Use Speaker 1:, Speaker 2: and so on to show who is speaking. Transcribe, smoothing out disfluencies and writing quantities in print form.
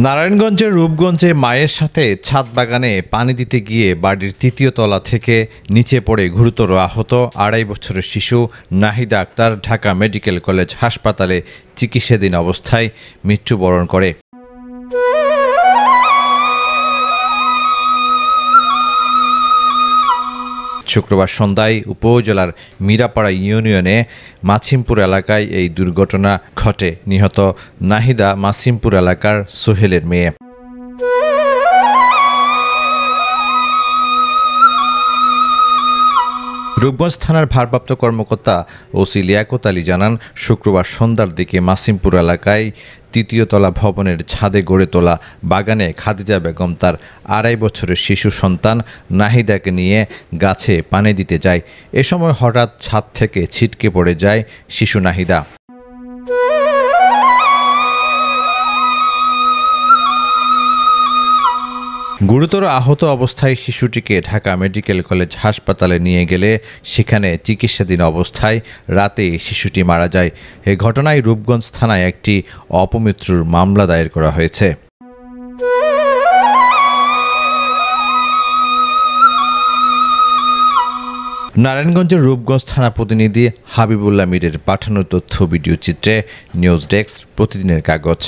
Speaker 1: নারায়ণগঞ্জের রূপগঞ্জে মায়ের সাথে ছাদ বাগানে পানি দিতে গিয়ে বাড়ির ৩য় তলা থেকে নিচে পড়ে গুরুতর আহত ২.৫ বছরের শিশু নাহিদা আক্তার ঢাকা মেডিকেল কলেজ হাসপাতালে চিকিৎসাধীন অবস্থায় মৃত্যুবরণ করে। শুক্রবার সন্ধ্যায় উপজেলার মিরাপাড়া ইউনিয়নে মাছিমপুর এলাকায় এই দুর্ঘটনা ঘটে। নিহত নাহিদা মাছিমপুর এলাকার সোহেলের মেয়ে। রূপগঞ্জ থানার ভারপ্রাপ্ত কর্মকর্তা ওসি লিয়াকত আলী জানান, শুক্রবার সন্ধ্যার দিকে মাছিমপুর এলাকায় ৩য় তলা ভবনের ছাদে গড়ে তোলা বাগানে খাদিজা বেগম তার ২.৫ বছরের শিশু সন্তান নাহিদাকে নিয়ে গাছে পানি দিতে যায়। এ সময় হঠাৎ ছাদ থেকে ছিটকে পড়ে যায় শিশু নাহিদা। গুরুতর আহত অবস্থায় শিশুটিকে ঢাকা মেডিকেল কলেজ হাসপাতালে নিয়ে গেলে সেখানে চিকিৎসাধীন অবস্থায় রাতে শিশুটি মারা যায়। এ ঘটনায় রূপগঞ্জ থানায় একটি অপমৃত্যুর মামলা দায়ের করা হয়েছে। নারায়ণগঞ্জের রূপগঞ্জ থানা প্রতিনিধি হাবিবুল্লাহ মীরের পাঠানো তথ্য ভিডিও চিত্রে নিউজ ডেস্ক, প্রতিদিনের কাগজ।